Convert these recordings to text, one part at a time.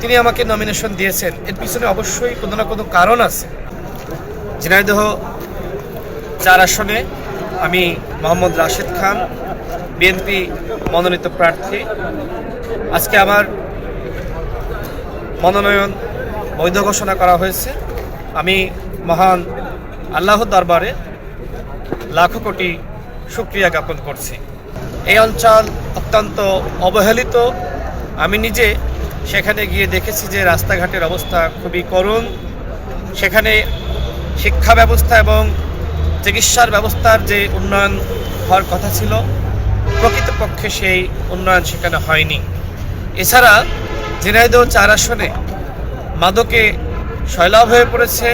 তিনি আমাকে নমিনেশন দিয়েছেন, এর পিছনে অবশ্যই কোনো না কোনো কারণ আছে। ঝিনাইদহ 4 আসনে আমি মোহাম্মদ রাশেদ খান, বিএনপি মনোনীত প্রার্থী। আজকে আমার মনোনয়ন বৈধ ঘোষণা করা হয়েছে। আমি মহান আল্লাহর দরবারে লাখো কোটি শুকরিয়া জ্ঞাপন করছি। এই অঞ্চল অত্যন্ত অবহেলিত। আমি নিজে সেখানে গিয়ে দেখেছি যে রাস্তাঘাটের অবস্থা খুবই করুণ। সেখানে শিক্ষা ব্যবস্থা এবং চিকিৎসার ব্যবস্থার যে উন্নয়ন হওয়ার কথা ছিল, প্রকৃতপক্ষে সেই উন্নয়ন সেখানে হয়নি। এছাড়া ঝিনাইদহ 4 আসনে মাদকে সয়লাভ হয়ে পড়েছে।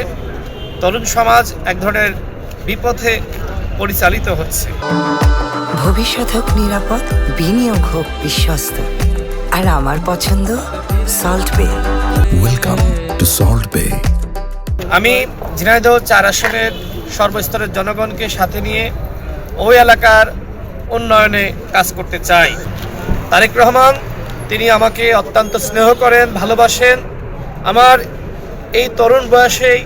তরুণ সমাজ এক ধরনের বিপথে পরিচালিত হচ্ছে। ভবিষ্যৎ হোক নিরাপদ, বিনিয়োগ হোক বিশ্বস্ত, আর আমার পছন্দ সল্ট বে। ওয়েলকাম টু সল্ট বে। আমি ঝিনাইদহ 4 আসনের সর্বস্তরের জনগণকে সাথে নিয়ে ওই এলাকার উন্নয়নে কাজ করতে চাই। তারেক রহমান তিনি আমাকে অত্যন্ত স্নেহ করেন, ভালোবাসেন। আমার এই তরুণ বয়সেই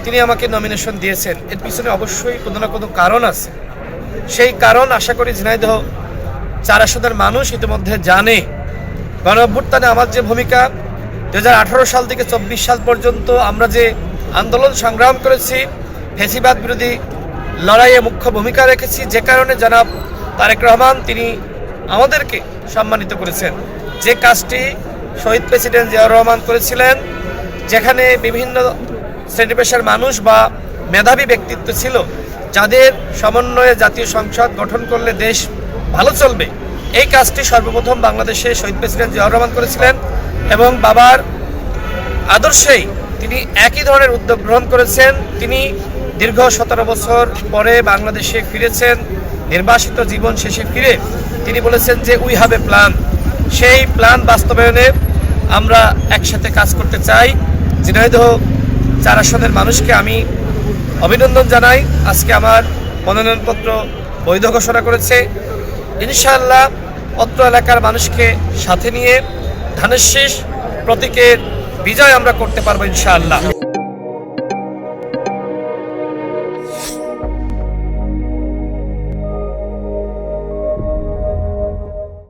তিনি আমাকে নমিনেশন দিয়েছেন, এর পিছনে অবশ্যই কোনো না কোনো কারণ আছে। সেই কারণ আশা করি ঝিনাইদহ 4 আসনের মানুষ ইতিমধ্যে জানে। গণ অভ্যুত্থানে আমার যে ভূমিকা, 2018 সাল থেকে 24 সাল পর্যন্ত আমরা যে আন্দোলন সংগ্রাম করেছি, ফ্যাসিবাদ বিরোধী লড়াইয়ে মুখ্য ভূমিকা রেখেছি, যে কারণে জনাব তারেক রহমান তিনি আমাদেরকে সম্মানিত করেছেন। যে কাজটি শহীদ প্রেসিডেন্ট জিয়াউর রহমান করেছিলেন, যেখানে বিভিন্ন শ্রেণী পেশার মানুষ বা মেধাবী ব্যক্তিত্ব ছিল, যাদের সমন্বয়ে জাতীয় সংসদ গঠন করলে দেশ ভালো চলবে, এই কাজটি সর্বপ্রথম বাংলাদেশে শহীদ প্রেসিডেন্ট জিয়াউর রহমান করেছিলেন। এবং বাবার আদর্শেই তিনি একই ধরনের উদ্যোগ গ্রহণ করেছেন। তিনি দীর্ঘ 17 বছর পরে বাংলাদেশে ফিরেছেন। নির্বাসিত জীবন শেষে ফিরে তিনি বলেছেন যে উই হ্যাভ এ প্ল্যান। সেই প্ল্যান বাস্তবায়নে আমরা একসাথে কাজ করতে চাই। ঝিনাইদহ 4 আসনের মানুষকে আমি অভিনন্দন জানাই। আজকে আমার মনোনয়নপত্র বৈধ ঘোষণা করেছে। ইনশাআল্লাহ অত্র এলাকার মানুষকে সাথে নিয়ে ধানের শীষ প্রতীকের বিজয় আমরা করতে পারবো ইনশাআল্লাহ।